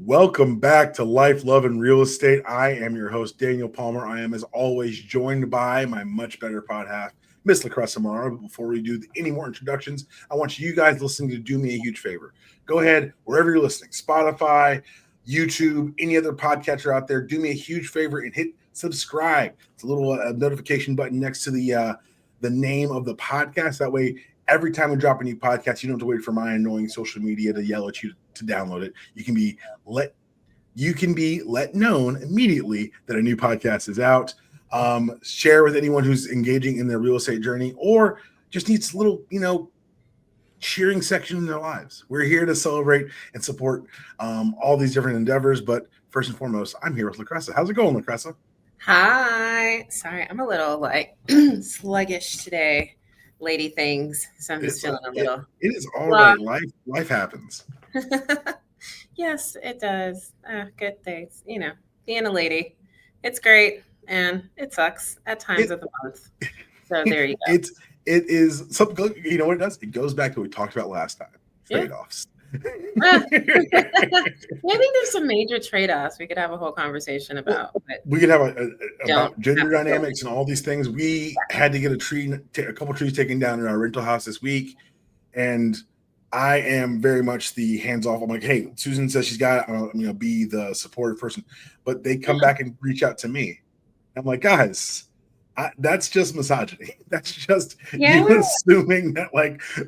Welcome back to Life, Love, and Real Estate. I am your host, Daniel Palmer. I am, as always, joined by my much better pod half, Miss LaCressa. But before we do any more introductions, I want you guys listening to do me a huge favor. Go ahead, wherever you're listening, Spotify, YouTube, any other podcatcher out there, do me a huge favor and hit subscribe. It's a little notification button next to the name of the podcast. That way, every time we drop a new podcast, you don't have to wait for my annoying social media to yell at you to download it. You can be let known immediately that a new podcast is out. Share with anyone who's engaging in their real estate journey or just needs a little, cheering section in their lives. We're here to celebrate and support all these different endeavors. But first and foremost, I'm here with LaCressa. How's it going, LaCressa? Hi. Sorry, I'm a little sluggish today. Lady things. So I'm just feeling a little. It is all right. Life happens. Yes, it does. Good things. Being a lady, it's great and it sucks at times of the month. So there you go. It is something. You know what it does? It goes back to what we talked about last time. Trade-offs. Maybe there's some major trade-offs we could have a whole conversation about. We could have about gender dynamics and all these things. We had to get a couple trees taken down in our rental house this week, and I am very much the hands-off. I'm like, hey, Susan says she's got it. I'm going to be the supportive person, but they come back and reach out to me. I'm like, guys, that's just misogyny. That's just you assuming that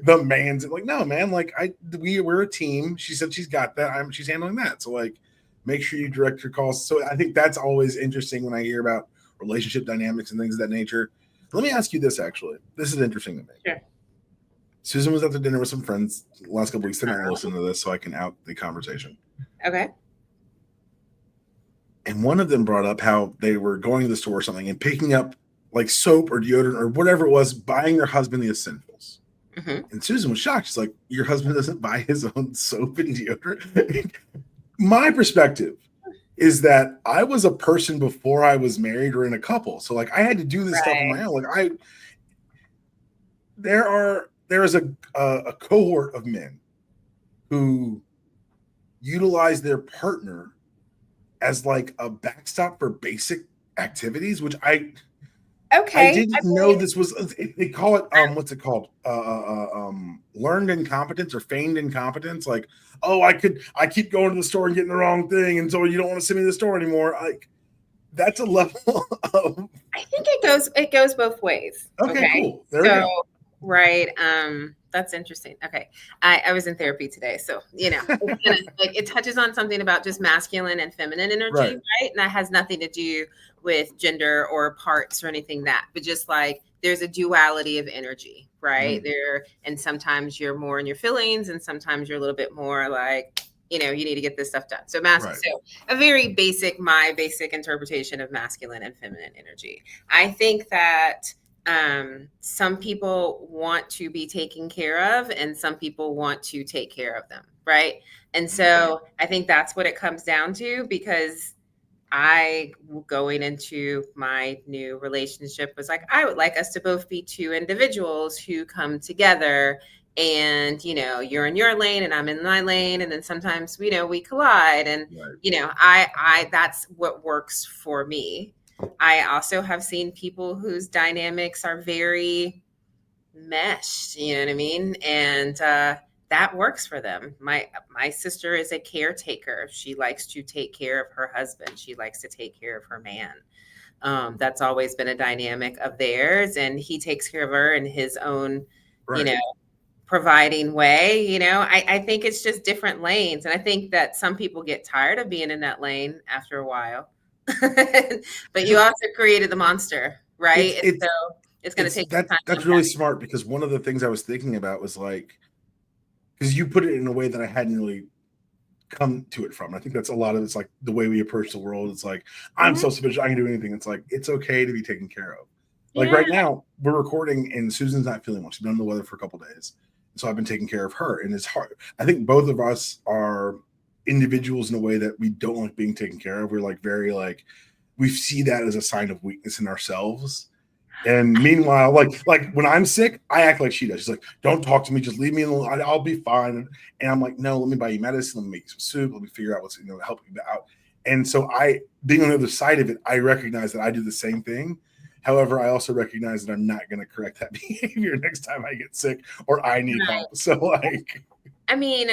the man's like, no, man, we're a team. She said she's got that. She's handling that. So make sure you direct your calls. So I think that's always interesting when I hear about relationship dynamics and things of that nature. Let me ask you this, actually. This is interesting to me. Sure. Susan was at the dinner with some friends the last couple weeks. Tonight, listen to this so I can out the conversation. Okay. And one of them brought up how they were going to the store or something and picking up soap or deodorant or whatever it was, buying their husband the essentials. Mm-hmm. And Susan was shocked. She's like, your husband doesn't buy his own soap and deodorant? My perspective is that I was a person before I was married or in a couple. So I had to do this stuff on my own. There is a cohort of men who utilize their partner as a backstop for basic activities, which I didn't know this was. They call it what's it called? Learned incompetence or feigned incompetence. I keep going to the store and getting the wrong thing, and so you don't want to send me to the store anymore. That's a level of. I think it goes both ways. Okay. Cool. There we go. Right. That's interesting. Okay. I was in therapy today. So, it touches on something about just masculine and feminine energy, right? And that has nothing to do with gender or parts or anything but just there's a duality of energy, right? Mm-hmm. And sometimes you're more in your feelings and sometimes you're a little bit more you need to get this stuff done. So masculine. Right. So my basic interpretation of masculine and feminine energy. I think that some people want to be taken care of and some people want to take care of them. Right. And so I think that's what it comes down to, because going into my new relationship was I would like us to both be two individuals who come together and, you're in your lane and I'm in my lane. And then sometimes, we collide and, right. That's what works for me. I also have seen people whose dynamics are very meshed, you know what I mean? And that works for them. My sister is a caretaker. She likes to take care of her husband. She likes to take care of her man. That's always been a dynamic of theirs. And he takes care of her in his own, right. Providing way. I think it's just different lanes. And I think that some people get tired of being in that lane after a while. But you also created the monster, right? So it's going to take time. That's really smart, because one of the things I was thinking about was because you put it in a way that I hadn't really come to it from. I think that's a lot of it's the way we approach the world. It's I'm so sufficient, I can do anything. It's it's okay to be taken care of. Right now we're recording and Susan's not feeling well. She's been in the weather for a couple of days. So I've been taking care of her, and it's hard. I think both of us are individuals in a way that we don't like being taken care of. We're very we see that as a sign of weakness in ourselves. And meanwhile, like when I'm sick, I act like she does. She's like, "Don't talk to me. Just leave me alone. I'll be fine." And I'm like, "No, let me buy you medicine. Let me make you some soup. Let me figure out what's help you out." And so being on the other side of it, I recognize that I do the same thing. However, I also recognize that I'm not going to correct that behavior next time I get sick or I need help. So like, I mean,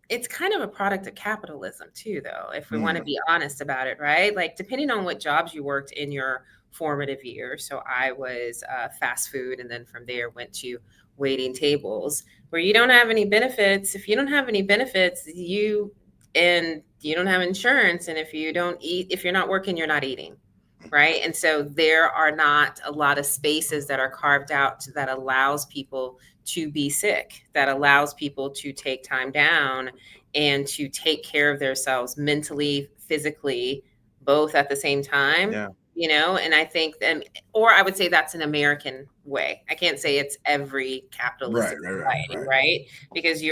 it's kind of a product of capitalism too, though, if we want to be honest about it, right? Like, depending on what jobs you worked in your formative years. So I was fast food, and then from there went to waiting tables where you don't have any benefits. If you don't have any benefits, you don't have insurance, and if you don't eat, if you're not working, you're not eating. Right. And so there are not a lot of spaces that are carved out that allows people to be sick, that allows people to take time down and to take care of themselves mentally, physically, both at the same time. yeah, And I think or I would say that's an American way. I can't say it's every capitalistic society, right? Because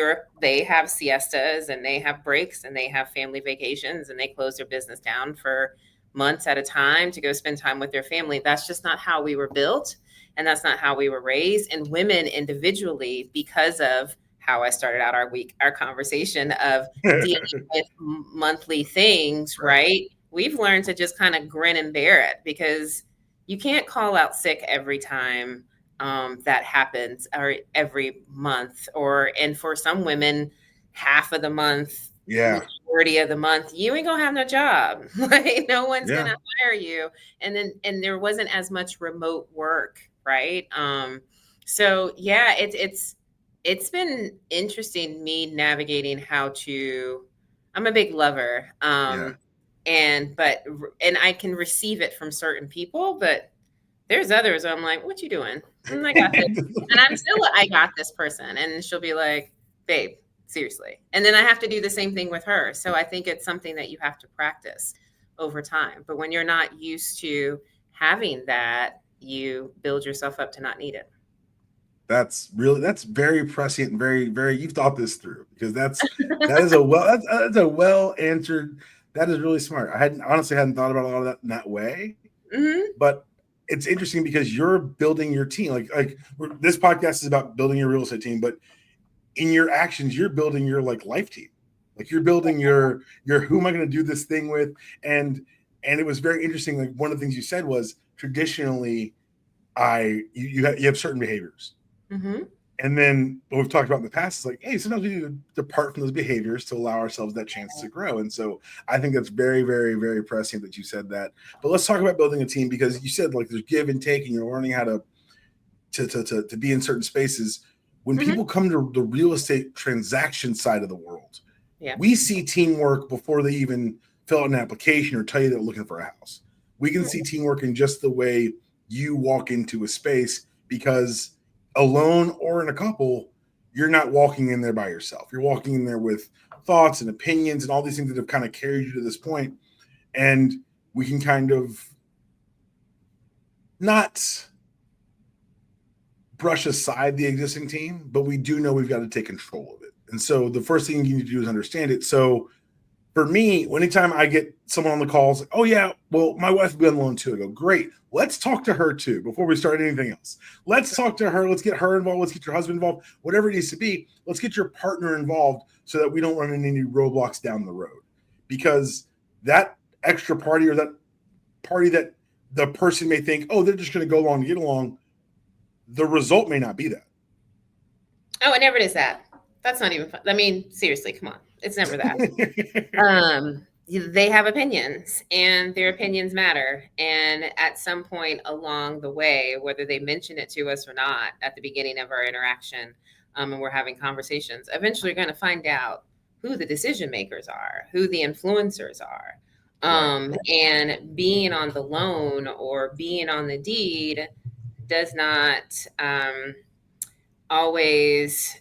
they have siestas and they have breaks and they have family vacations and they close their business down for months at a time to go spend time with their family. That's just not how we were built. And that's not how we were raised. And women individually, because of how I started out our conversation of dealing with monthly things, right? We've learned to just kind of grin and bear it, because you can't call out sick every time that happens, or every month, and for some women, half of the month, majority of the month, you ain't gonna have no job. Like, no one's gonna hire you. And there wasn't as much remote work, right? So yeah, it's been interesting, me navigating I'm a big lover. And I can receive it from certain people, but there's others where I'm like, what you doing? And I got this. And I got this person. And she'll be like, babe, seriously. And then I have to do the same thing with her. So I think it's something that you have to practice over time. But when you're not used to having that, you build yourself up to not need it. That's very prescient and very, very, you've thought this through, because that's a well answered. That is really smart. I honestly hadn't thought about a lot of that in that way. But it's interesting because you're building your team. Like this podcast is about building your real estate team, but in your actions, you're building your life team. Like, you're building your who am I going to do this thing with? And it was very interesting. Like, one of the things you said was, traditionally, you have certain behaviors. And then what we've talked about in the past is like, hey, sometimes we need to depart from those behaviors to allow ourselves that chance to grow. And so I think that's very, very, very prescient that you said that. But let's talk about building a team, because you said, like, there's give and take, and you're learning how to be in certain spaces. When people come to the real estate transaction side of the world, we see teamwork before they even fill out an application or tell you they're looking for a house. We can see teamwork in just the way you walk into a space, because alone or in a couple, you're not walking in there by yourself. You're walking in there with thoughts and opinions and all these things that have kind of carried you to this point. And we can kind of not brush aside the existing team, but we do know we've got to take control of it. And so the first thing you need to do is understand it. So for me, anytime I get someone on the calls, like, oh yeah, well, my wife will be on the loan too. I go, great. Let's talk to her too before we start anything else. Let's talk to her. Let's get her involved. Let's get your husband involved. Whatever it needs to be. Let's get your partner involved so that we don't run into any roadblocks down the road. Because that extra party, or that party that the person may think, oh, they're just going to go along to get along, the result may not be that. Oh, it never is that. That's not even fun. I mean, seriously, come on. It's never that. They have opinions, and their opinions matter. And at some point along the way, whether they mention it to us or not at the beginning of our interaction, and we're having conversations, eventually you're going to find out who the decision makers are, who the influencers are. And being on the loan or being on the deed does not always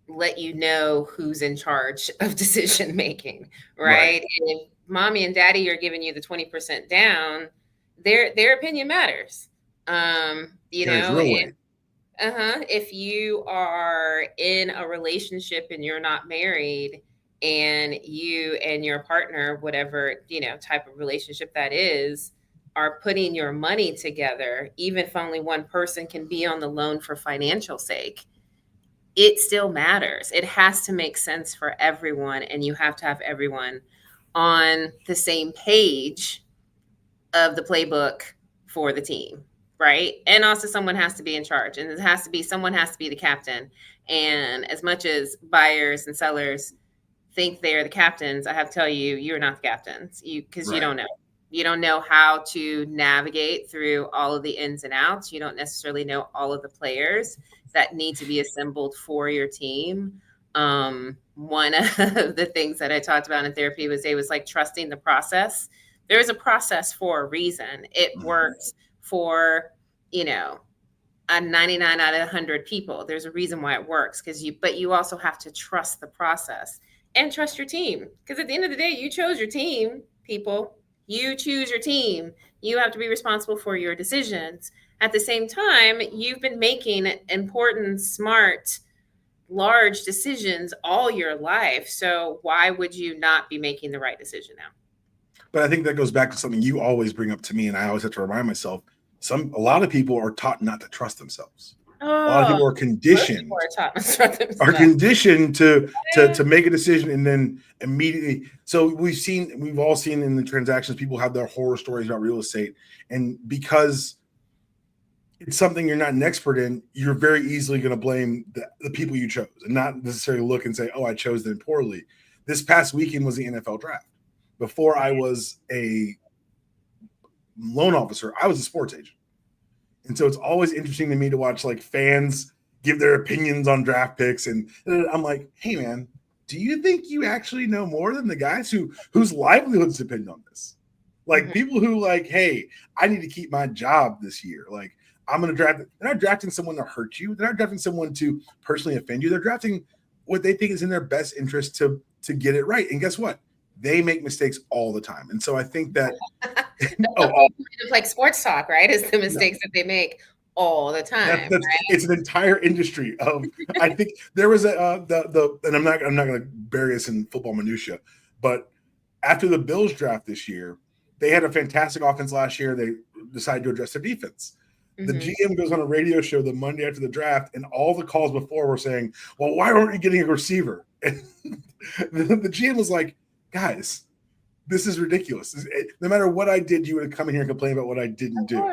let you know who's in charge of decision making, right? And if mommy and daddy are giving you the 20% down, their opinion matters. If you are in a relationship and you're not married, and you and your partner, whatever type of relationship that is, are putting your money together, even if only one person can be on the loan for financial sake, it still matters. It has to make sense for everyone, and you have to have everyone on the same page of the playbook for the team, right? And also someone has to be in charge, and someone has to be the captain. And as much as buyers and sellers think they're the captains, I have to tell you, you're not the captains. Because you don't know. You don't know how to navigate through all of the ins and outs. You don't necessarily know all of the players that need to be assembled for your team. One of the things that I talked about in therapy was like trusting the process. There is a process for a reason. It works for, a 99 out of 100 people. There's a reason why it works, but you also have to trust the process and trust your team. Because at the end of the day, you chose your team, people. You choose your team. You have to be responsible for your decisions. At the same time, you've been making important, smart, large decisions all your life. So why would you not be making the right decision now? But I think that goes back to something you always bring up to me, and I always have to remind myself. A lot of people are taught not to trust themselves. A lot of people are conditioned. Are conditioned to make a decision and then immediately. So we've all seen in the transactions, people have their horror stories about real estate, and because it's something you're not an expert in, you're very easily going to blame the people you chose and not necessarily look and say, "Oh, I chose them poorly." This past weekend was the NFL draft. Before I was a loan officer, I was a sports agent. And so it's always interesting to me to watch like fans give their opinions on draft picks. And I'm like, hey man, do you think you actually know more than the guys whose livelihoods depend on this? Like people who like, hey, I need to keep my job this year. Like I'm going to draft. They're not drafting someone to hurt you. They're not drafting someone to personally offend you. They're drafting what they think is in their best interest to get it right. And guess what? They make mistakes all the time. And so I think that like sports talk, right? Is the mistakes that they make all the time. Right? It's an entire industry of. I think there was and I'm not going to bury us in football minutia, but after the Bills draft this year, they had a fantastic offense last year. They decided to address their defense. The GM goes on a radio show the Monday after the draft, and all the calls before were saying, "Well, why aren't you getting a receiver?" And the GM was like, "Guys, this is ridiculous. No matter what I did, you would come in here and complain about what I didn't do."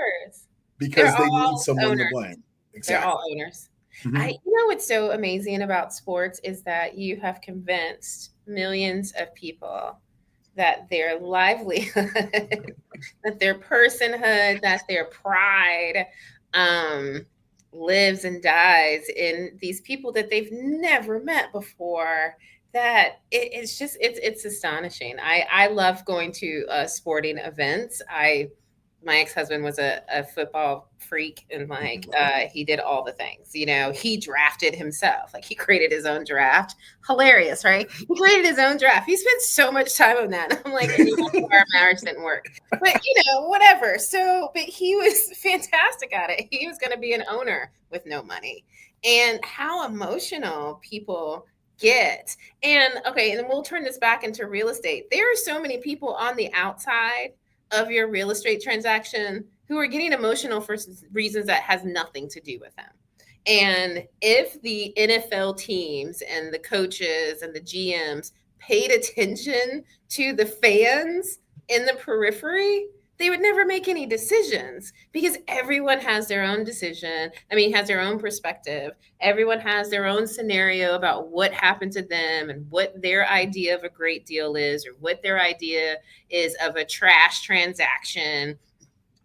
Because they need someone to blame. Exactly. They're all owners. What's so amazing about sports is that you have convinced millions of people that their livelihood, that their personhood, that their pride lives and dies in these people that they've never met before. That it's astonishing. I love going to sporting events. My ex-husband was a football freak, and he did all the things. He drafted himself. Like he created his own draft. Hilarious, right? He created his own draft. He spent so much time on that. I'm like, our marriage didn't work, but whatever. So, but he was fantastic at it. He was going to be an owner with no money, and how emotional people get. And then we'll turn this back into real estate. There are so many people on the outside of your real estate transaction who are getting emotional for reasons that has nothing to do with them. And if the NFL teams and the coaches and the GMs paid attention to the fans in the periphery, they would never make any decisions, because everyone has their own decision. Has their own perspective. Everyone has their own scenario about what happened to them and what their idea of a great deal is, or what their idea is of a trash transaction.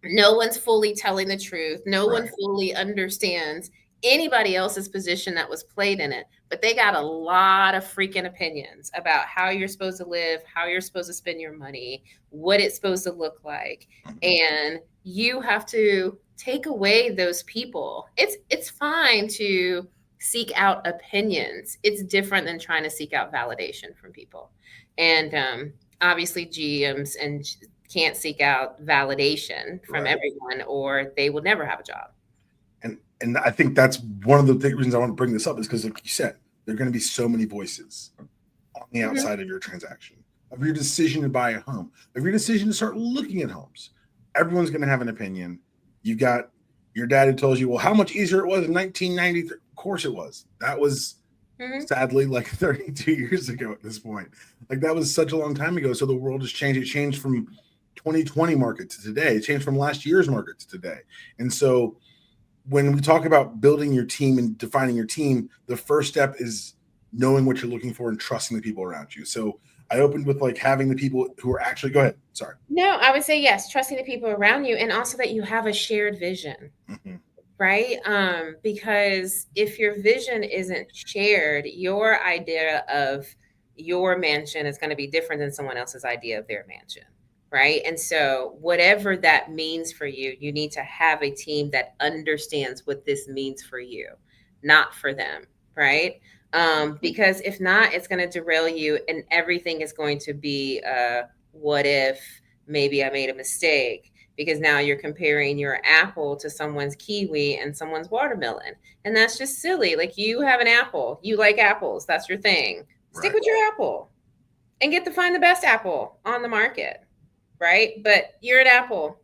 No one's fully telling the truth. No one fully understands anybody else's position that was played in it, but they got a lot of freaking opinions about how you're supposed to live, how you're supposed to spend your money, what it's supposed to look like. And you have to take away those people. It's fine to seek out opinions. It's different than trying to seek out validation from people. And obviously GMs can't seek out validation from everyone, or they will never have a job. And I think that's one of the reasons I want to bring this up, is because, like you said, there are going to be so many voices on the outside of your transaction, of your decision to buy a home, of your decision to start looking at homes. everyone's going to have an opinion. You've got your dad who tells you, well, how much easier it was in 1993. Of course it was. That was sadly like 32 years ago at this point. Like that was such a long time ago. So the world has changed. It changed from 2020 market to today. It changed from last year's market to today. And so when we talk about building your team and defining your team, the first step is knowing what you're looking for and trusting the people around you. So I opened with like having the people who are actually, go ahead. Sorry. No, I would say yes, trusting the people around you, and also that you have a shared vision, right? Because if your vision isn't shared, your idea of your mansion is going to be different than someone else's idea of their mansion. Right. And so whatever that means for you, you need to have a team that understands what this means for you, not for them. Right. Because if not, it's going to derail you, and everything is going to be what if maybe I made a mistake, because now you're comparing your apple to someone's kiwi and someone's watermelon. And that's just silly. Like, you have an apple, you like apples, that's your thing. Stick with your apple and get to find the best apple on the market. Right. But you're an apple.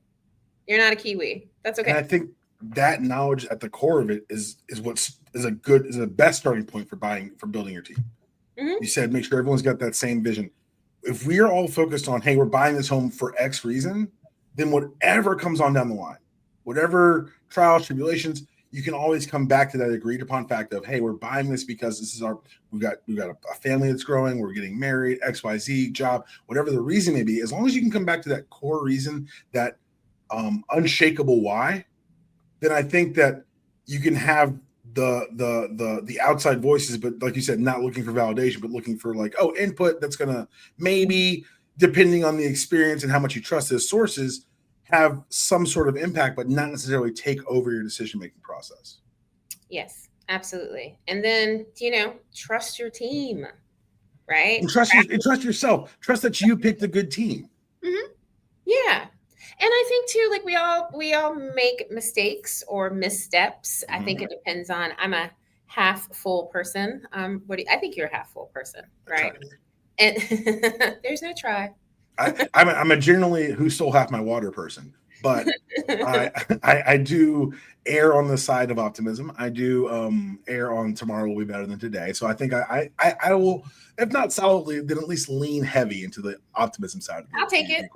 You're not a kiwi. That's okay. And I think that knowledge at the core of it is the best starting point for building your team. You said, make sure everyone's got that same vision. If we are all focused on, hey, we're buying this home for X reason, then whatever comes on down the line, whatever trials, tribulations, you can always come back to that agreed upon fact of, hey, we're buying this because this is we've got a family that's growing, we're getting married, XYZ, job, whatever the reason may be. As long as you can come back to that core reason, that unshakable why, then I think that you can have the outside voices, but like you said, not looking for validation, but looking for like, input that's gonna maybe, depending on the experience and how much you trust those sources, have some sort of impact, but not necessarily take over your decision-making process. Yes, absolutely. And then, trust your team, right? And trust yourself. Trust that you picked a good team. Yeah. And I think too, like we all make mistakes or missteps. I think it depends on, I'm a half full person. I think you're a half full person, right? And there's no try. I'm a generally who stole half my water person, but I do err on the side of optimism. I do err on tomorrow will be better than today. So I think I will, if not solidly, then at least lean heavy into the optimism side. I'll take it.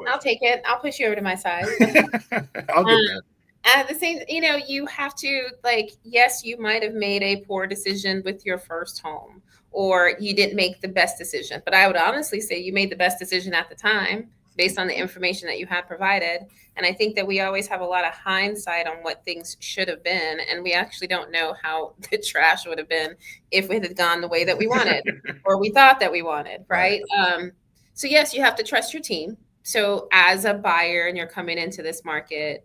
I'll push you over to my side. I'll get there. At the same, you have to, like, yes, you might have made a poor decision with your first home, or you didn't make the best decision. But I would honestly say you made the best decision at the time based on the information that you had provided. And I think that we always have a lot of hindsight on what things should have been. And we actually don't know how the trash would have been if it had gone the way that we wanted or we thought that we wanted, right? So yes, you have to trust your team. So as a buyer and you're coming into this market,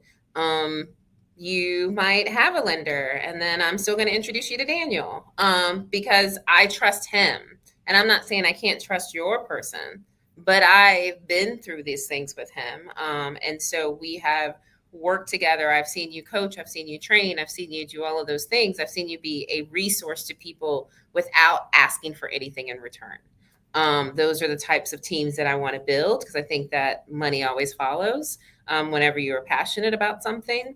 you might have a lender, and then I'm still going to introduce you to Daniel because I trust him. And I'm not saying I can't trust your person, but I've been through these things with him. And so we have worked together. I've seen you coach. I've seen you train. I've seen you do all of those things. I've seen you be a resource to people without asking for anything in return. Those are the types of teams that I want to build, because I think that money always follows whenever you're passionate about something.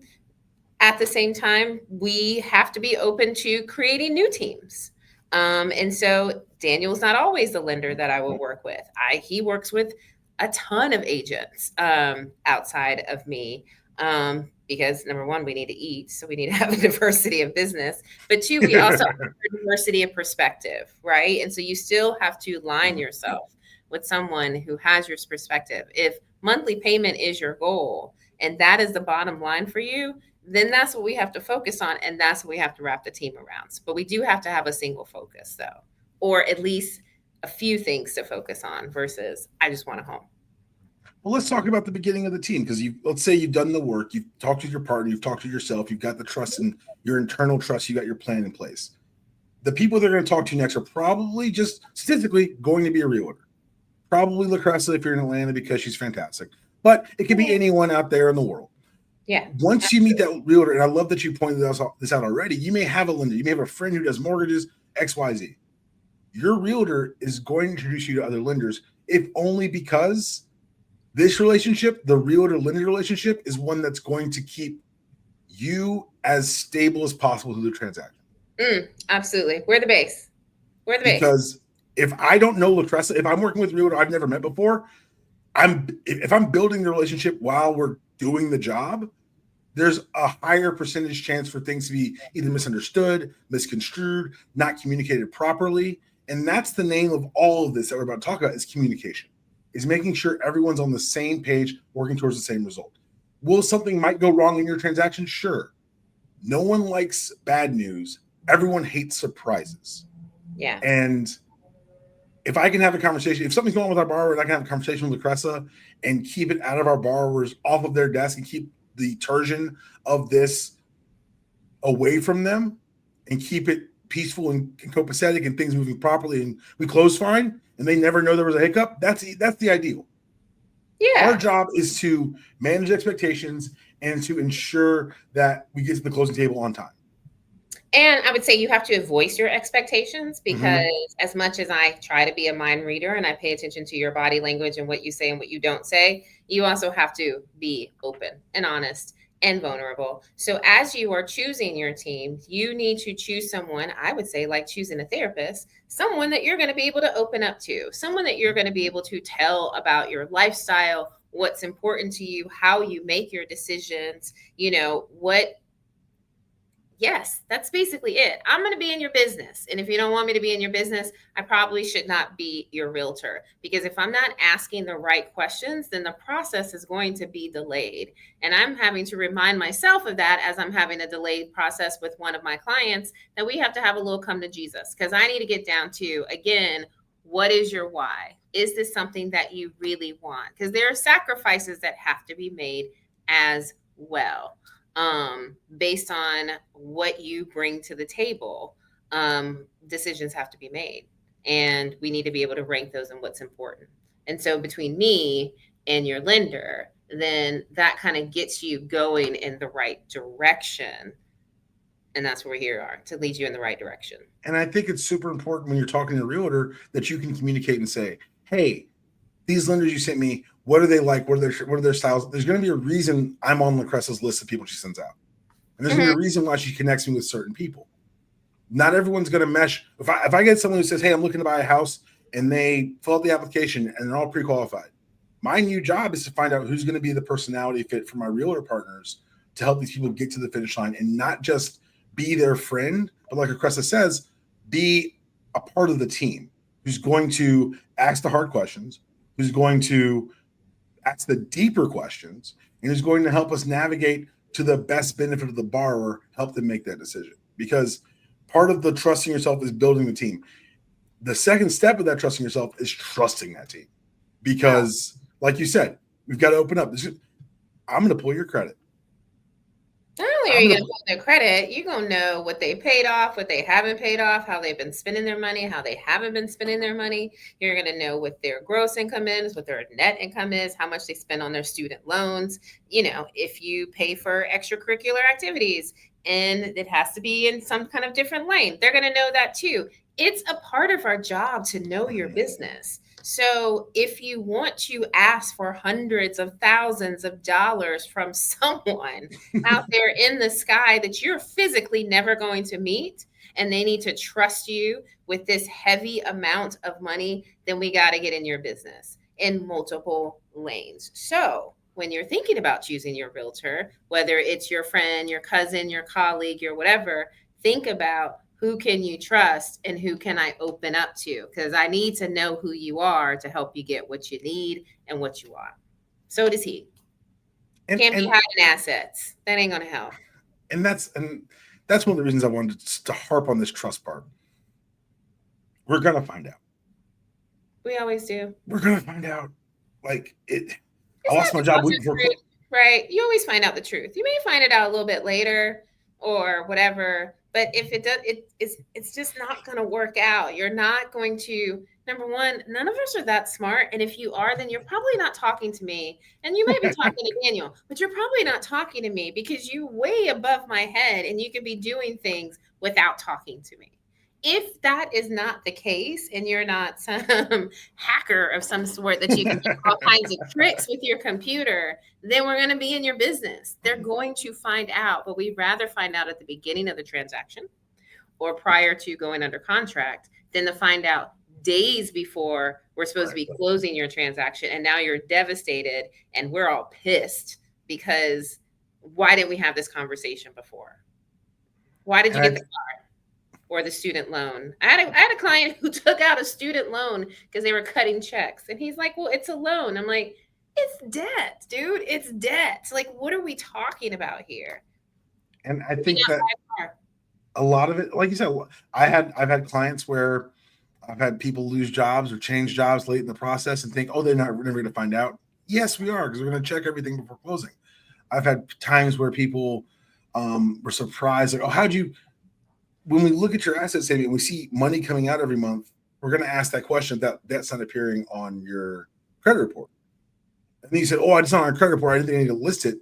At the same time, we have to be open to creating new teams. And so Daniel's not always the lender that I will work with. He works with a ton of agents outside of me because number one, we need to eat. So we need to have a diversity of business. But two, we also have a diversity of perspective, right? And so you still have to align yourself with someone who has your perspective. If monthly payment is your goal and that is the bottom line for you, then that's what we have to focus on. And that's what we have to wrap the team around. But we do have to have a single focus though, or at least a few things to focus on versus I just want a home. Well, let's talk about the beginning of the team, because let's say you've done the work, you've talked to your partner, you've talked to yourself, you've got the trust and your internal trust, you got your plan in place. The people they're going to talk to next are probably just statistically going to be a realtor. Probably LaCressa if you're in Atlanta because she's fantastic, but it could be anyone out there in the world. Yeah. Once you meet that realtor, and I love that you pointed this out already, you may have a lender, you may have a friend who does mortgages, XYZ. Your realtor is going to introduce you to other lenders, if only because This relationship, the realtor-lender relationship, is one that's going to keep you as stable as possible through the transaction. Absolutely. We're the base. We're the base. Because if I don't know LaCressa, if I'm working with a realtor I've never met before, if I'm building the relationship while we're doing the job, there's a higher percentage chance for things to be either misunderstood, misconstrued, not communicated properly. And that's the name of all of this that we're about to talk about, is communication, is making sure everyone's on the same page, working towards the same result. Will something might go wrong in your transaction? Sure. No one likes bad news. Everyone hates surprises. Yeah. And if I can have a conversation, if something's going on with our borrower, and I can have a conversation with LaCressa and keep it out of our borrowers, off of their desk, and keep the torsion of this away from them, and keep it peaceful and copacetic and things moving properly, and we close fine and they never know there was a hiccup, that's the ideal. Yeah. Our job is to manage expectations and to ensure that we get to the closing table on time. And I would say you have to voice your expectations, because as much as I try to be a mind reader and I pay attention to your body language and what you say and what you don't say, you also have to be open and honest and vulnerable. So as you are choosing your team, you need to choose someone, I would say, like choosing a therapist, someone that you're going to be able to open up to, someone that you're going to be able to tell about your lifestyle, what's important to you, how you make your decisions, yes, that's basically it. I'm going to be in your business. And if you don't want me to be in your business, I probably should not be your realtor. Because if I'm not asking the right questions, then the process is going to be delayed. And I'm having to remind myself of that as I'm having a delayed process with one of my clients, that we have to have a little come to Jesus. Because I need to get down to, again, what is your why? Is this something that you really want? Because there are sacrifices that have to be made as well. Based on what you bring to the table, decisions have to be made, and we need to be able to rank those and what's important. And so between me and your lender, then that kind of gets you going in the right direction. And that's where we here are, to lead you in the right direction. And I think it's super important when you're talking to a realtor that you can communicate and say, hey, these lenders you sent me, what are they like? What are their styles? There's going to be a reason I'm on LaCressa's list of people she sends out. And there's going to be a reason why she connects me with certain people. Not everyone's going to mesh. If I get someone who says, hey, I'm looking to buy a house, and they fill out the application and they're all pre-qualified, my new job is to find out who's going to be the personality fit for my realtor partners to help these people get to the finish line, and not just be their friend, but like LaCressa says, be a part of the team who's going to ask the hard questions, who's going to ask the deeper questions, and who's going to help us navigate to the best benefit of the borrower, help them make that decision. Because part of the trusting yourself is building the team. The second step of that trusting yourself is trusting that team. Because, like you said, we've got to open up. I'm going to pull your credit. Not only are you going to pull their credit, you're going to know what they paid off, what they haven't paid off, how they've been spending their money, how they haven't been spending their money. You're going to know what their gross income is, what their net income is, how much they spend on their student loans. If you pay for extracurricular activities and it has to be in some kind of different lane, they're going to know that too. It's a part of our job to know your business. So if you want to ask for hundreds of thousands of dollars from someone out there in the sky that you're physically never going to meet, and they need to trust you with this heavy amount of money, then we got to get in your business in multiple lanes. So when you're thinking about choosing your realtor, whether it's your friend, your cousin, your colleague, your whatever, think about, who can you trust and who can I open up to? Because I need to know who you are to help you get what you need and what you want. So does he. Can't be hiding assets. That ain't going to help. And that's one of the reasons I wanted to harp on this trust part. We're going to find out. We always do. We're going to find out. I lost my job week before. Right. You always find out the truth. You may find it out a little bit later or whatever. But if it does, it's just not going to work out. You're not going to, number one, none of us are that smart. And if you are, then you're probably not talking to me. And you might be talking to Daniel, but you're probably not talking to me because you're way above my head and you could be doing things without talking to me. If that is not the case, and you're not some hacker of some sort that you can do all kinds of tricks with your computer, then we're going to be in your business. They're going to find out, but we'd rather find out at the beginning of the transaction or prior to going under contract than to find out days before we're supposed to be closing your transaction. And now you're devastated and we're all pissed because why didn't we have this conversation before? Why did you get the car or the student loan? I had a client who took out a student loan because they were cutting checks. And he's like, well, it's a loan. I'm like, it's debt, dude. It's debt. Like, what are we talking about here? And I think that a lot of it, like you said, I've had clients where I've had people lose jobs or change jobs late in the process and think, oh, they're never going to find out. Yes, we are, because we're going to check everything before closing. I've had times where people were surprised, like, oh, when we look at your asset statement and we see money coming out every month, we're going to ask that question if that's not appearing on your credit report. And then you said, oh, it's not on our credit report. I didn't think I need to list it.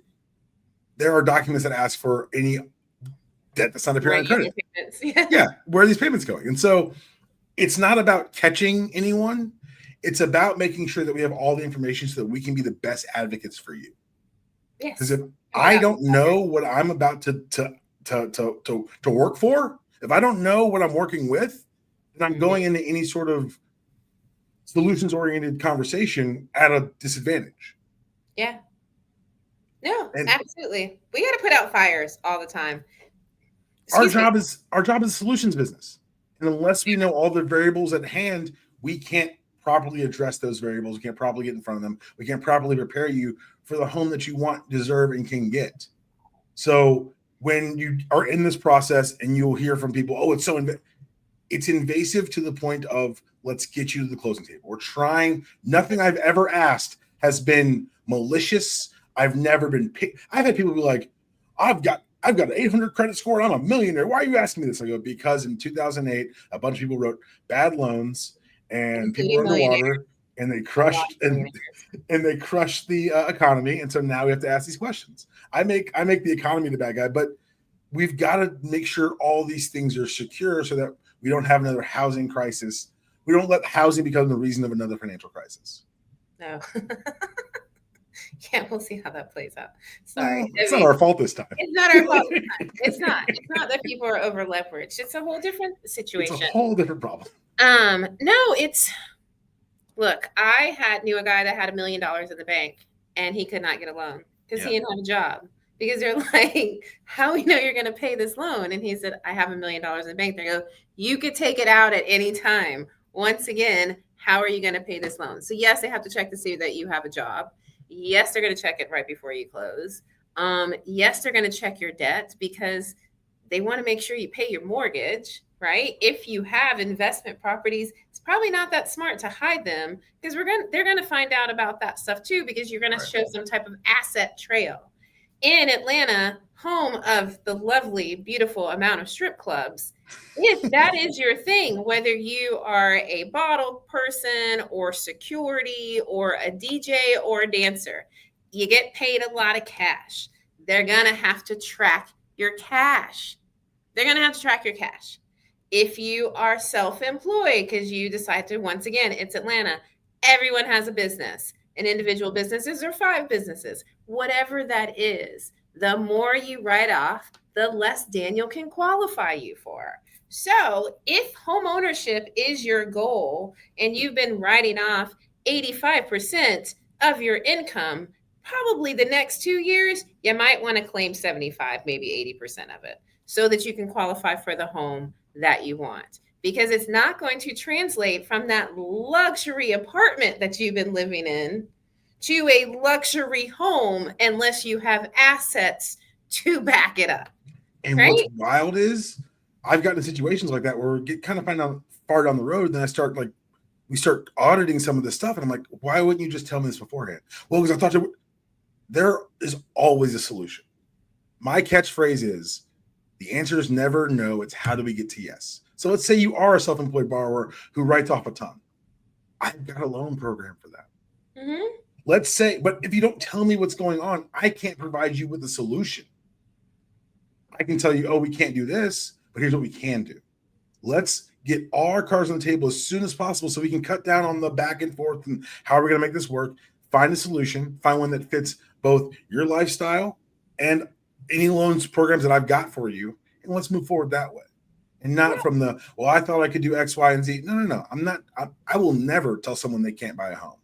There are documents that ask for any debt that's not appearing on credit. Yeah, where are these payments going? And so it's not about catching anyone. It's about making sure that we have all the information so that we can be the best advocates for you. Because if I don't know what I'm about to work for, if I don't know what I'm working with, then I'm going into any sort of solutions-oriented conversation at a disadvantage. Yeah. No, absolutely. We got to put out fires all the time. Our job is a solutions business. And unless we know all the variables at hand, we can't properly address those variables. We can't properly get in front of them. We can't properly prepare you for the home that you want, deserve, and can get. So when you are in this process and you'll hear from people, oh, it's so it's invasive to the point of let's get you to the closing table. We're trying. Nothing I've ever asked has been malicious. I've never been picked. I've had people be like, I've got an 800 credit score and I'm a millionaire. Why are you asking me this? I go, because in 2008, a bunch of people wrote bad loans and people were underwater and they crushed and they crushed the economy. And so now we have to ask these questions. I make the economy the bad guy, but we've got to make sure all these things are secure so that we don't have another housing crisis. We don't let housing become the reason of another financial crisis. No. Yeah, we'll see how that plays out. Sorry. It's not our fault this time. It's not our fault this time. It's not that people are over leveraged. It's a whole different situation. It's a whole different problem. No, look, I knew a guy that had $1 million in the bank and he could not get a loan because he didn't have a job. Because they're like, how we know you're going to pay this loan? And he said, I have $1 million in the bank. They go, you could take it out at any time. Once again, how are you going to pay this loan? So yes, they have to check to see that you have a job. Yes, they're going to check it right before you close. Yes, they're going to check your debt because they want to make sure you pay your mortgage, right? If you have investment properties, it's probably not that smart to hide them because they're going to find out about that stuff too, because you're going to show some type of asset trail. In Atlanta, home of the lovely, beautiful amount of strip clubs, if that is your thing, whether you are a bottle person or security or a DJ or a dancer, you get paid a lot of cash. They're going to have to track your cash. If you are self-employed because you decide to, once again, it's Atlanta, everyone has a business. And individual businesses or 5 businesses, whatever that is, the more you write off, the less Daniel can qualify you for. So if home ownership is your goal and you've been writing off 85% of your income, probably the next 2 years, you might want to claim 75, maybe 80% of it so that you can qualify for the home that you want. Because it's not going to translate from that luxury apartment that you've been living in to a luxury home unless you have assets to back it up. And right? What's wild is I've gotten in situations like that where we kind of find out far down the road, and then we start auditing some of this stuff, and I'm like, why wouldn't you just tell me this beforehand? Well, because I thought there is always a solution. My catchphrase is the answer is never no, it's how do we get to yes. So let's say you are a self-employed borrower who writes off a ton. I've got a loan program for that. Mm-hmm. Let's say, but if you don't tell me what's going on, I can't provide you with a solution. I can tell you, oh, we can't do this, but here's what we can do. Let's get all our cards on the table as soon as possible so we can cut down on the back and forth and how are we going to make this work. Find a solution, find one that fits both your lifestyle and any loans programs that I've got for you, and let's move forward that way. And not from the, well, I thought I could do X, Y, and Z. No. I will never tell someone they can't buy a home.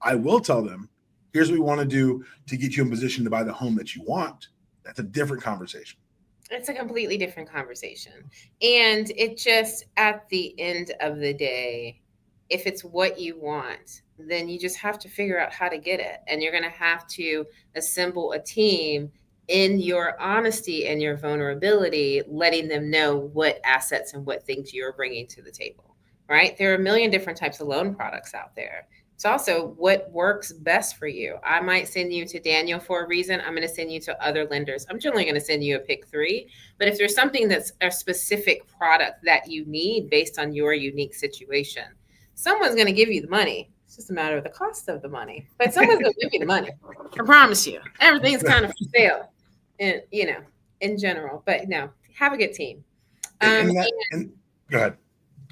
I will tell them, here's what we want to do to get you in position to buy the home that you want. That's a different conversation. It's a completely different conversation. And it just, at the end of the day, if it's what you want, then you just have to figure out how to get it. And you're going to have to assemble a team in your honesty and your vulnerability, letting them know what assets and what things you're bringing to the table, right? There are a million different types of loan products out there. It's also what works best for you. I might send you to Daniel for a reason. I'm going to send you to other lenders. I'm generally going to send you a pick 3. But if there's something that's a specific product that you need based on your unique situation, someone's going to give you the money. It's just a matter of the cost of the money. But someone's going to give you the money. I promise you. Everything's kind of for sale, and in general. But no, have a good team. Go ahead.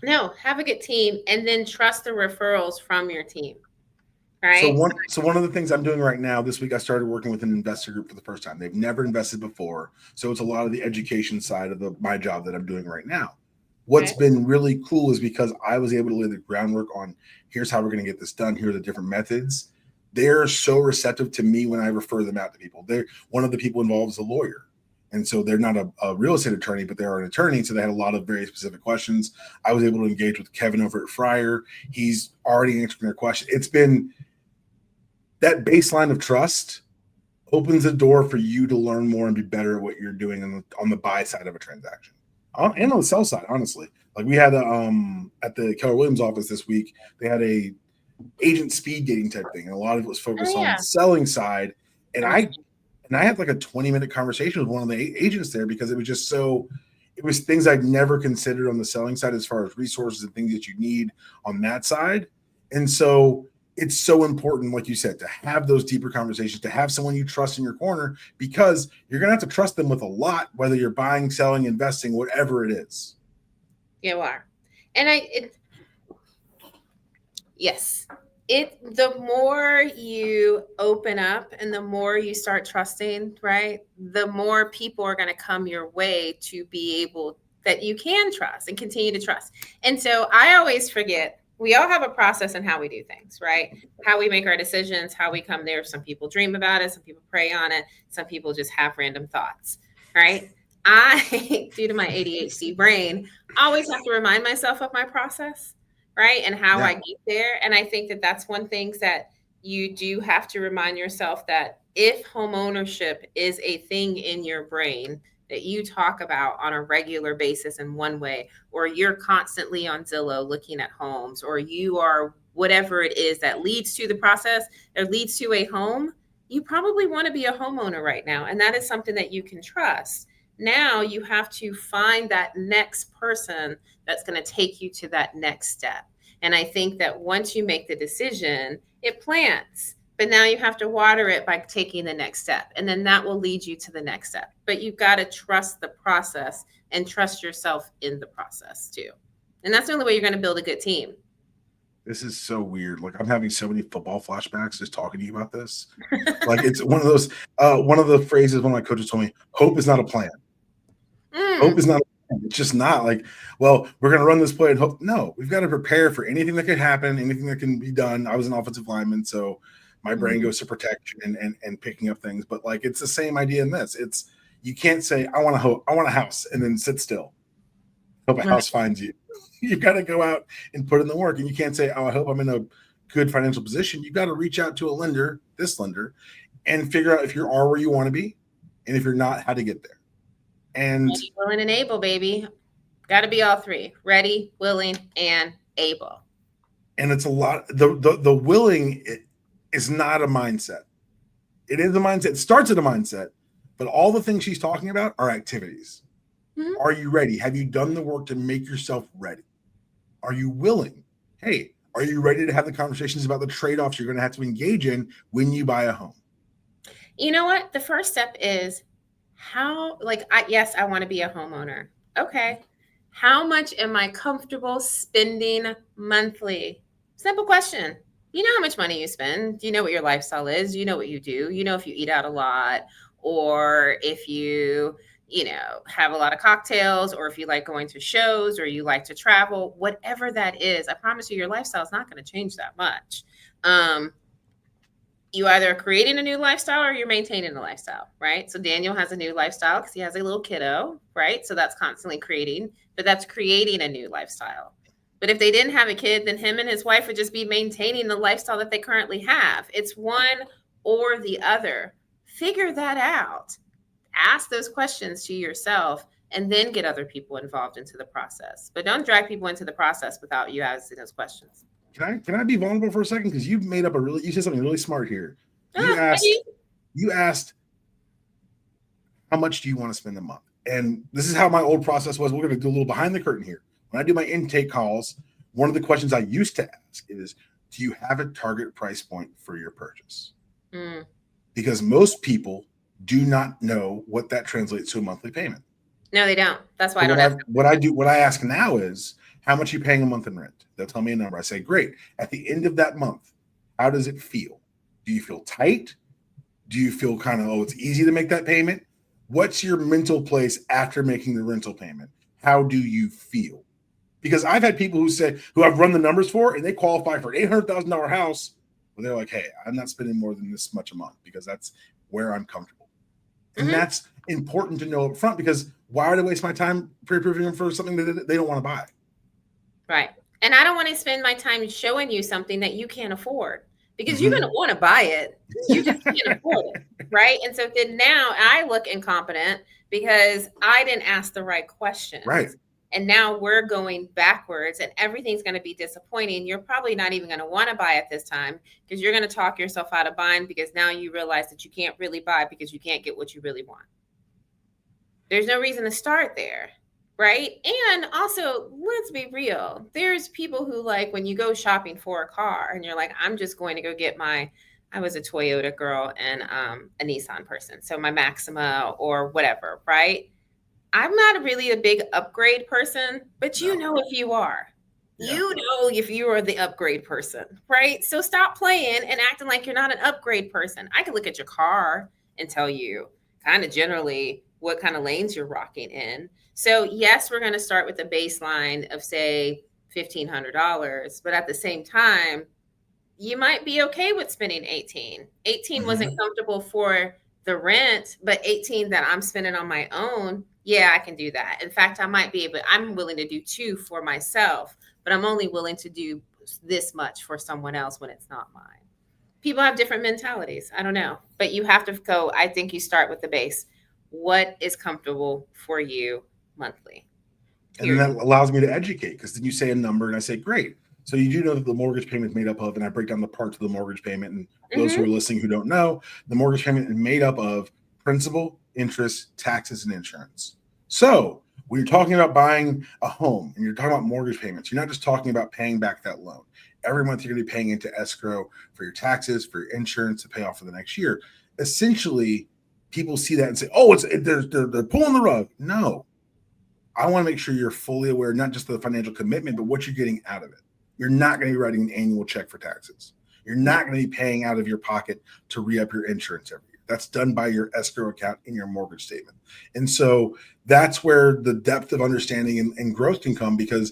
No, have a good team, and then trust the referrals from your team. Right. So one of the things I'm doing right now, this week, I started working with an investor group for the first time. They've never invested before. So it's a lot of the education side of my job that I'm doing right now. What's been really cool is because I was able to lay the groundwork on here's how we're going to get this done. Here are the different methods. They're so receptive to me when I refer them out to people. One of the people involved is a lawyer. And so they're not a real estate attorney, but they are an attorney. So they had a lot of very specific questions. I was able to engage with Kevin over at Fryer. He's already answering their question. It's been that baseline of trust opens the door for you to learn more and be better at what you're doing on the buy side of a transaction. And on the sell side, honestly. Like we had at the Keller Williams office this week, they had a agent speed dating type thing. And a lot of it was focused on the selling side. And I had like a 20-minute conversation with one of the agents there because it was just it was things I'd never considered on the selling side as far as resources and things that you need on that side. And so it's so important, like you said, to have those deeper conversations, to have someone you trust in your corner, because you're going to have to trust them with a lot, whether you're buying, selling, investing, whatever it is. You are. And yes. The more you open up and the more you start trusting, right, the more people are going to come your way to be able that you can trust and continue to trust. And so I always forget, we all have a process in how we do things, right? How we make our decisions, how we come there. Some people dream about it. Some people pray on it. Some people just have random thoughts, right? I, due to my ADHD brain, always have to remind myself of my process, right? And how I get there. And I think that that's one thing that you do have to remind yourself, that if homeownership is a thing in your brain that you talk about on a regular basis in one way, or you're constantly on Zillow looking at homes, or you are whatever it is that leads to the process or leads to a home, you probably want to be a homeowner right now. And that is something that you can trust. Now you have to find that next person that's going to take you to that next step. And I think that once you make the decision, it plants, but now you have to water it by taking the next step. And then that will lead you to the next step. But you've got to trust the process and trust yourself in the process too. And that's the only way you're going to build a good team. This is so weird. Like, I'm having so many football flashbacks just talking to you about this. Like, it's one of those, one of the phrases one of my coaches told me, hope is not a plan. Hope is not a plan. It's just not like, well, we're going to run this play and hope. No, we've got to prepare for anything that could happen, anything that can be done. I was an offensive lineman, so my brain goes to protection and picking up things. But like, it's the same idea in this. It's, you can't say, I want a house, and then sit still. Hope a house finds you. You've got to go out and put in the work. And you can't say, oh, I hope I'm in a good financial position. You've got to reach out to a lender, this lender, and figure out if you are where you want to be. And if you're not, how to get there. And ready, willing, and able, baby. Got to be all three: ready, willing, and able. And it's a lot. The willing is not a mindset. It is a mindset. It starts at a mindset, but all the things she's talking about are activities. Mm-hmm. Are you ready? Have you done the work to make yourself ready? Are you willing? Hey, are you ready to have the conversations about the trade-offs you're going to have to engage in when you buy a home? You know what? The first step is how, like, yes, I want to be a homeowner. Okay. How much am I comfortable spending monthly? Simple question. You know how much money you spend. Do you know what your lifestyle is? Do you know what you do? You know if you eat out a lot, or if you know, have a lot of cocktails, or if you like going to shows, or you like to travel, whatever that is. I promise you, your lifestyle is not going to change that much. You either are creating a new lifestyle or you're maintaining a lifestyle, right? So Daniel has a new lifestyle because he has a little kiddo, right? So that's constantly creating, but that's creating a new lifestyle. But if they didn't have a kid, then him and his wife would just be maintaining the lifestyle that they currently have. It's one or the other. Figure that out. Ask those questions to yourself and then get other people involved into the process. But don't drag people into the process without you asking those questions. Can I be vulnerable for a second? Because you said something really smart here. You asked how much do you want to spend a month? And this is how my old process was. We're going to do a little behind the curtain here. When I do my intake calls, one of the questions I used to ask is, do you have a target price point for your purchase? Because most people do not know what that translates to a monthly payment. No, they don't. That's why I don't ask. What I ask now is, how much are you paying a month in rent? They'll tell me a number. I say, great. At the end of that month, how does it feel? Do you feel tight? Do you feel kind of, it's easy to make that payment? What's your mental place after making the rental payment? How do you feel? Because I've had people who I've run the numbers for, and they qualify for an $800,000 house, but they're like, hey, I'm not spending more than this much a month because that's where I'm comfortable. And that's important to know up front, because why would I waste my time pre-approving them for something that they don't want to buy? Right. And I don't want to spend my time showing you something that you can't afford, because you're going to want to buy it. You just can't afford it. Right. And so then now I look incompetent because I didn't ask the right questions. Right. And now we're going backwards and everything's going to be disappointing. You're probably not even going to want to buy at this time because you're going to talk yourself out of buying, because now you realize that you can't really buy because you can't get what you really want. There's no reason to start there. Right. And also, let's be real. There's people who, like, when you go shopping for a car and you're like, I'm just going to go get I was a Toyota girl and a Nissan person. So my Maxima or whatever. Right. I'm not really a big upgrade person, but you know if you are. Yeah. You know if you are the upgrade person, right? So stop playing and acting like you're not an upgrade person. I can look at your car and tell you kind of generally what kind of lanes you're rocking in. So yes, we're going to start with a baseline of, say, $1,500, but at the same time, you might be okay with spending $18. $18 wasn't comfortable for the rent, but $18 that I'm spending on my own, yeah, I can do that. In fact, I'm willing to do $2 for myself, but I'm only willing to do this much for someone else when it's not mine. People have different mentalities. I don't know, but you have to I think you start with the base. What is comfortable for you monthly? And then that allows me to educate, because then you say a number and I say, great. So you do know that the mortgage payment is made up of, and I break down the parts of the mortgage payment. And those who are listening who don't know, the mortgage payment is made up of principal, interest, taxes, and insurance. So when you're talking about buying a home and you're talking about mortgage payments, you're not just talking about paying back that loan. Every month you're going to be paying into escrow for your taxes, for your insurance to pay off for the next year. Essentially, people see that and say, oh, they're pulling the rug. No. I want to make sure you're fully aware, not just of the financial commitment, but what you're getting out of it. You're not going to be writing an annual check for taxes. You're not going to be paying out of your pocket to re-up your insurance every year. That's done by your escrow account in your mortgage statement. And so that's where the depth of understanding and growth can come, because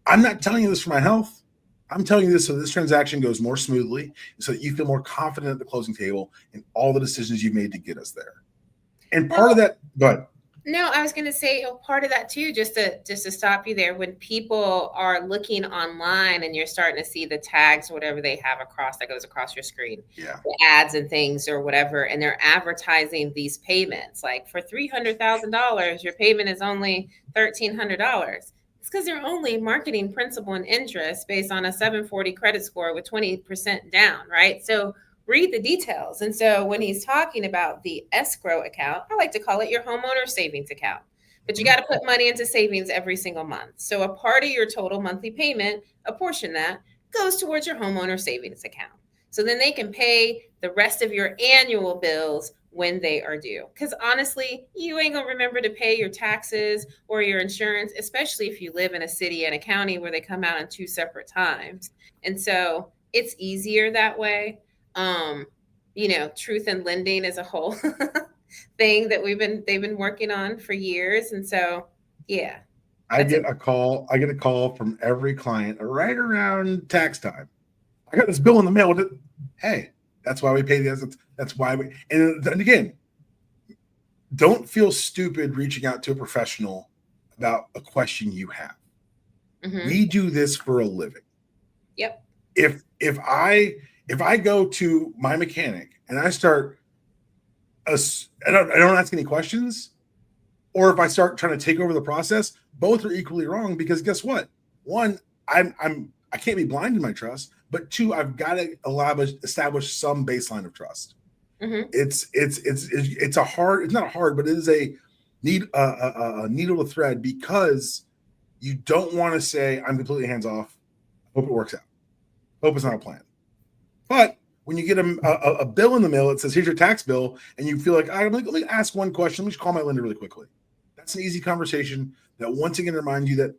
I'm not telling you this for my health. I'm telling you this so this transaction goes more smoothly, so that you feel more confident at the closing table in all the decisions you've made to get us there. And part of that, go ahead. No, I was going to say part of that too, just to stop you there. When people are looking online and you're starting to see the tags, whatever they have that goes across your screen, the ads and things or whatever, and they're advertising these payments, like for $300,000, your payment is only $1,300. It's because they're only marketing principal and interest based on a 740 credit score with 20% down, right? So read the details. And so when he's talking about the escrow account, I like to call it your homeowner savings account. But you got to put money into savings every single month. So a part of your total monthly payment, a portion that goes towards your homeowner savings account. So then they can pay the rest of your annual bills when they are due. Because honestly, you ain't gonna remember to pay your taxes or your insurance, especially if you live in a city and a county where they come out in two separate times. And so it's easier that way. Um, truth in lending is a whole thing that they've been working on for years. And so, yeah. I get a call from every client right around tax time. I got this bill in the mail. Hey, that's why we pay this. That's why we, and again, don't feel stupid reaching out to a professional about a question you have. Mm-hmm. We do this for a living. Yep. If I go to my mechanic and I start, I don't ask any questions, or if I start trying to take over the process, both are equally wrong, because guess what? One, I can't be blind in my trust, but two, I've got to establish some baseline of trust. Mm-hmm. It's not hard, but it is a needle to thread, because you don't want to say I'm completely hands off. Hope it works out. Hope it's not a plan. But when you get a bill in the mail that says here's your tax bill, and you feel like, let me ask one question. Let me just call my lender really quickly. That's an easy conversation that once again remind you that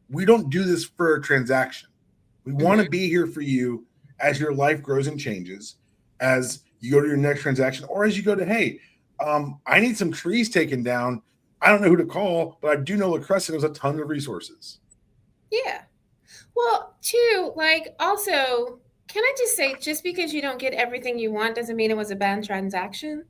we don't do this for a transaction. We mm-hmm. want to be here for you as your life grows and changes, as you go to your next transaction, or as you go to, hey, I need some trees taken down. I don't know who to call, but I do know LaCressa has a ton of resources. Yeah. Well, too, also, can I just say, just because you don't get everything you want doesn't mean it was a bad transaction?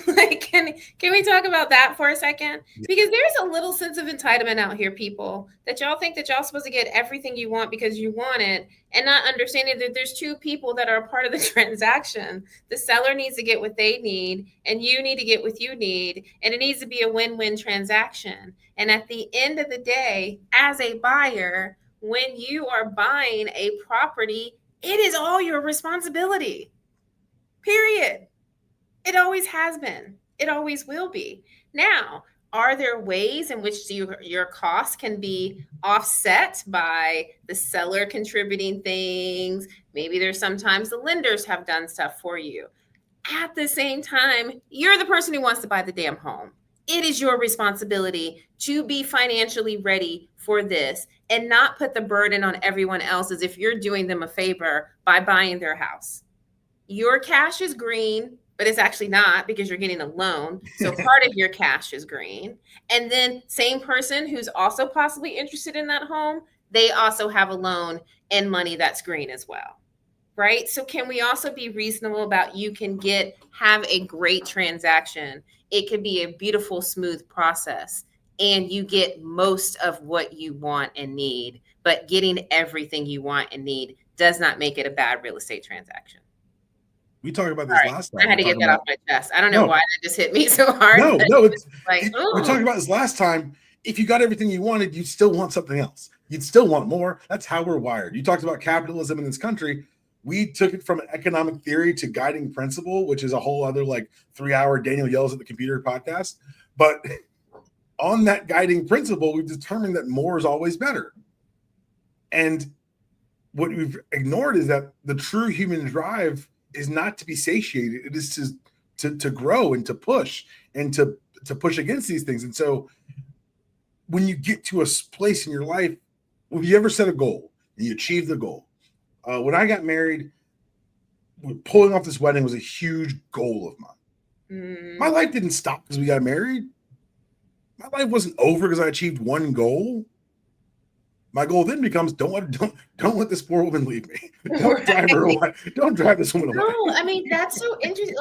Can we talk about that for a second? Because there's a little sense of entitlement out here, people, that y'all think that y'all supposed to get everything you want because you want it, and not understanding that there's two people that are a part of the transaction. The seller needs to get what they need, and you need to get what you need, and it needs to be a win-win transaction. And at the end of the day, as a buyer, when you are buying a property, it is all your responsibility. Period. It always has been. It always will be. Now, are there ways in which your costs can be offset by the seller contributing things? Maybe there's sometimes the lenders have done stuff for you. At the same time, you're the person who wants to buy the damn home. It is your responsibility to be financially ready for this and not put the burden on everyone else as if you're doing them a favor by buying their house. Your cash is green, but it's actually not, because you're getting a loan. So part of your cash is green. And then same person who's also possibly interested in that home, they also have a loan and money that's green as well. Right? So can we also be reasonable about, you can have a great transaction. It could be a beautiful, smooth process, and you get most of what you want and need, but getting everything you want and need does not make it a bad real estate transaction. We talked about this last time. I had to get that off my chest. I don't know why that just hit me so hard. No, it's like, we talked about this last time. If you got everything you wanted, you'd still want something else. You'd still want more. That's how we're wired. You talked about capitalism in this country. We took it from an economic theory to guiding principle, which is a whole other 3-hour Daniel Yells at the Computer podcast. But on that guiding principle, we've determined that more is always better. And what we've ignored is that the true human drive is not to be satiated. It is to grow and to push and to push against these things. And so when you get to a place in your life, have you ever set a goal and you achieve the goal? When I got married, pulling off this wedding was a huge goal of mine. My life didn't stop because we got married. My life wasn't over because I achieved one goal. My goal then becomes, don't let this poor woman leave me. Don't drive her away. Don't drive this woman away. No, I mean, that's so interesting.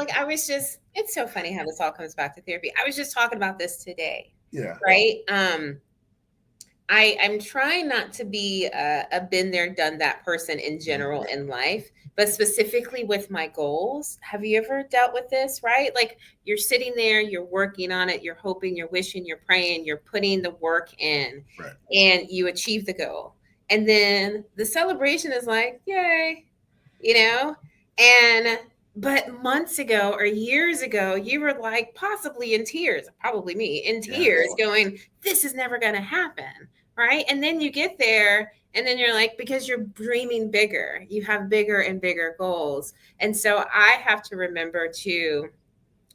It's so funny how this all comes back to therapy. I was just talking about this today. Yeah. Right. I'm trying not to be a been there, done that person in general in life, but specifically with my goals. Have you ever dealt with this, right? You're sitting there, you're working on it, you're hoping, you're wishing, you're praying, you're putting the work in, right, and you achieve the goal. And then the celebration is yay, but months ago or years ago, you were possibly in tears, probably me, in tears, going, this is never going to happen. Right. And then you get there and then you're because you're dreaming bigger, you have bigger and bigger goals. And so I have to remember to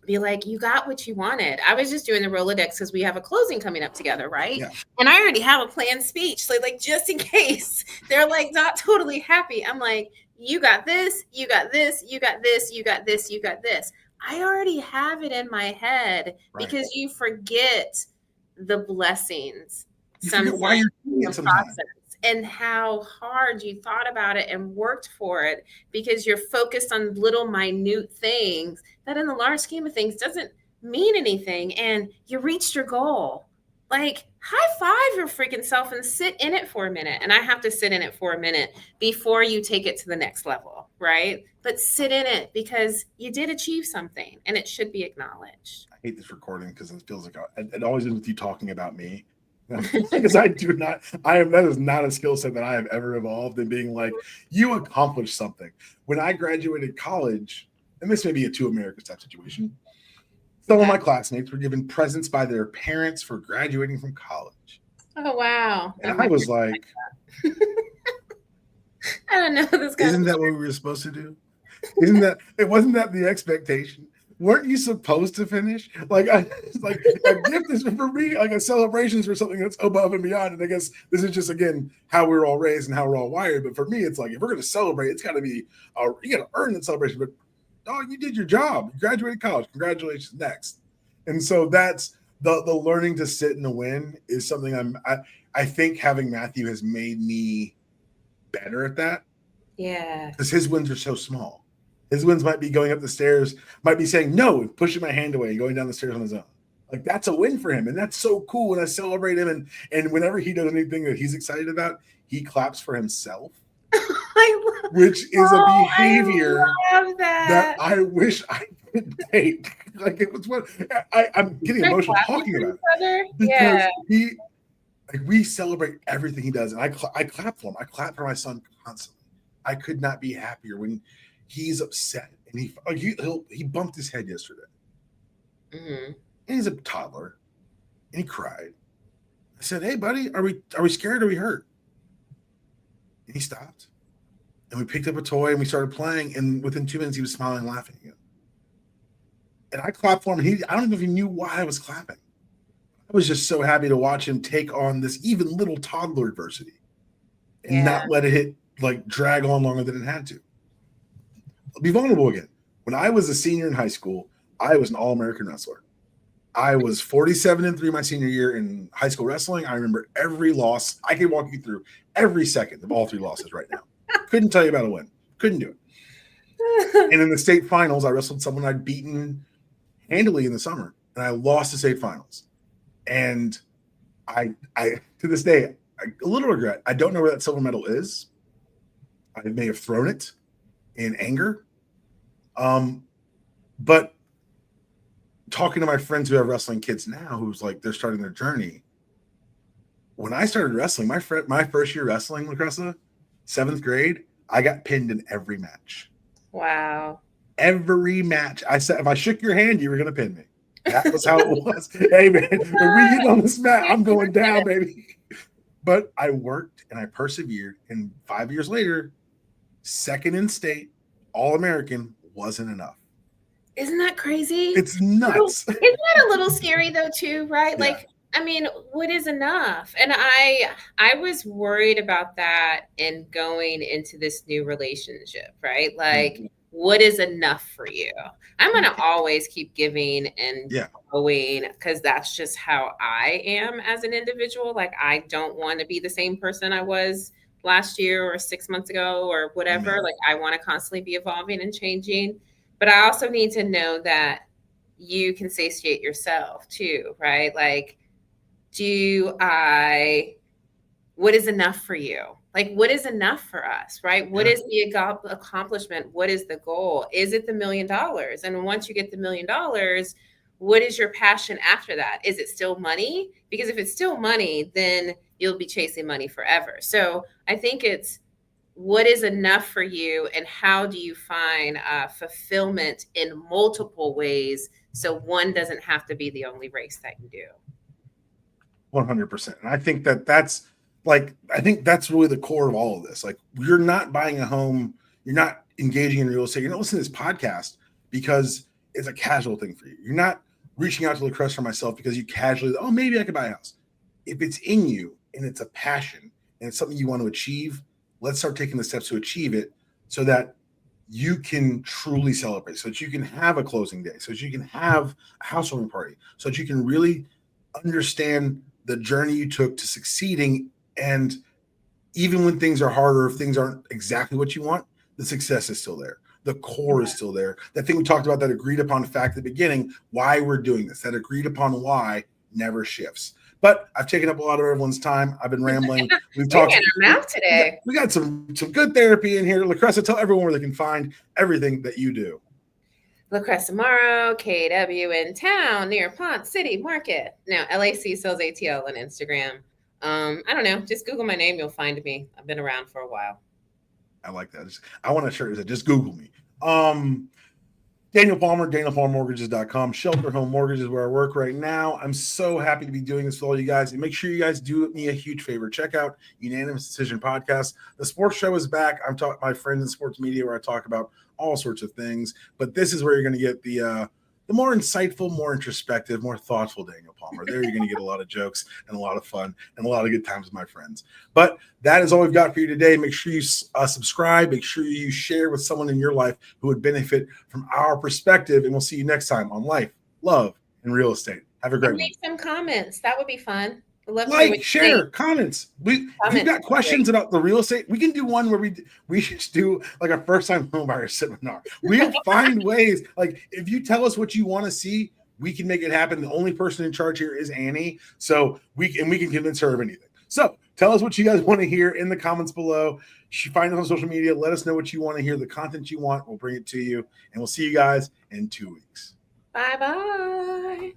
be like, you got what you wanted. I was just doing the Rolodex because we have a closing coming up together, right? Yeah. And I already have a planned speech. So like, just in case they're like not totally happy, I'm like, you got this, you got this, you got this, you got this, you got this. I already have it in my head because you forget the blessings. You forget why you're doing it sometimes. And how hard you thought about it and worked for it because you're focused on little minute things that in the large scheme of things doesn't mean anything, and you reached your goal. Like, high five your freaking self and sit in it for a minute. And I have to sit in it for a minute before you take it to the next level, right? But sit in it because you did achieve something and it should be acknowledged. I hate this recording because it feels like it always ends with you talking about me. Because that is not a skill set that I have ever evolved in, being like, you accomplished something. When I graduated college, and this may be a two Americas type situation, some of my classmates were given presents by their parents for graduating from college. Oh, wow. And I was like, I don't know this guy. Isn't that what we were supposed to do? Wasn't that the expectation? Weren't you supposed to finish? Like a gift is for me, like a celebration is for something that's above and beyond. And I guess this is just, again, how we're all raised and how we're all wired. But for me, it's like, if we're going to celebrate, it's got to be, you got to earn the celebration. But, you did your job. You graduated college. Congratulations. Next. And so that's the learning to sit in the win is something I think having Matthew has made me better at that. Yeah. Because his wins are so small. His wins might be going up the stairs, might be saying no and pushing my hand away and going down the stairs on his own. Like, that's a win for him. And that's so cool. And I celebrate him. And whenever he does anything that he's excited about, he claps for himself, which is a behavior that I wish I could take. Like, it was what I'm getting emotional talking about it. Because we celebrate everything he does. And I clap for him. I clap for my son constantly. I could not be happier when he's upset, and he bumped his head yesterday. Mm-hmm. And he's a toddler, and he cried. I said, "Hey, buddy, are we scared? Or are we hurt?" And he stopped, and we picked up a toy and we started playing. And within 2 minutes, he was smiling and laughing again. And I clapped for him. I don't know if he knew why I was clapping. I was just so happy to watch him take on this even little toddler adversity and not let it drag on longer than it had to. Be vulnerable again. When I was a senior in high school, I was an All-American wrestler. I was 47-3 my senior year in high school wrestling. I remember every loss. I can walk you through every second of all 3 losses right now. Couldn't tell you about a win. Couldn't do it. And in the state finals, I wrestled someone I'd beaten handily in the summer, and I lost the state finals. And I to this day, a little regret. I don't know where that silver medal is. I may have thrown it in anger. But talking to my friends who have wrestling kids now, who's like, they're starting their journey. When I started wrestling, my first year wrestling, LaCressa, 7th grade, I got pinned in every match. Wow. Every match. I said, if I shook your hand, you were going to pin me. That was how it was. Hey, man, when we get on this mat, I'm going down, baby. But I worked and I persevered. And 5 years later, 2nd in state, All-American wasn't enough. Isn't that crazy? It's nuts. Isn't that a little scary though, too, right? Yeah. Like, I mean, what is enough? And I was worried about that in going into this new relationship, right? Like, what is enough for you? I'm going to always keep giving and growing because that's just how I am as an individual. Like, I don't want to be the same person I was last year or 6 months ago or whatever. Mm-hmm. Like, I want to constantly be evolving and changing. But I also need to know that you can satiate yourself too, right? Like, what is enough for you? Like, what is enough for us, right? What is the accomplishment? What is the goal? Is it the $1 million? And once you get the $1 million, what is your passion after that? Is it still money? Because if it's still money, then you'll be chasing money forever. So I think it's what is enough for you and how do you find fulfillment in multiple ways so one doesn't have to be the only race that you do. 100%. And I think that's really the core of all of this. Like, you're not buying a home, you're not engaging in real estate, you're not listening to this podcast because is a casual thing for you. You're not reaching out to LaCressa or myself because you casually, oh, maybe I could buy a house. If it's in you and it's a passion and it's something you want to achieve, let's start taking the steps to achieve it so that you can truly celebrate, so that you can have a closing day, so that you can have a housewarming party, so that you can really understand the journey you took to succeeding. And even when things are harder, if things aren't exactly what you want, the success is still there. The core is still there. That thing we talked about, that agreed upon fact at the beginning, why we're doing this, that agreed upon why never shifts. But I've taken up a lot of everyone's time. I've been rambling. We've talked in our mouth today. We got some good therapy in here. LaCressa, tell everyone where they can find everything that you do. LaCressa Morrow, KW in town near Ponce City Market. Now, LAC sells ATL on Instagram. I don't know. Just Google my name. You'll find me. I've been around for a while. I like that. I want a shirt that just Google me. Daniel Palmer, DanielPalmerMortgages.com. Shelter Home Mortgage is where I work right now. I'm so happy to be doing this with all you guys. And make sure you guys do me a huge favor. Check out Unanimous Decision Podcast. The sports show is back. I'm talking my friends in sports media where I talk about all sorts of things. But this is where you're going to get the more insightful, more introspective, more thoughtful Daniel Palmer. There you're going to get a lot of jokes and a lot of fun and a lot of good times with my friends. But that is all we've got for you today. Make sure you subscribe. Make sure you share with someone in your life who would benefit from our perspective. And we'll see you next time on Life, Love, and Real Estate. Have a great one. Leave some comments. That would be fun. Like, share, comments. If you've got questions about the real estate, we can do one where we just do like a first-time homebuyer seminar. We'll find ways. Like, if you tell us what you want to see, we can make it happen. The only person in charge here is Annie, so we can convince her of anything. So tell us what you guys want to hear in the comments below. You find us on social media. Let us know what you want to hear, the content you want. We'll bring it to you, and we'll see you guys in 2 weeks. Bye-bye.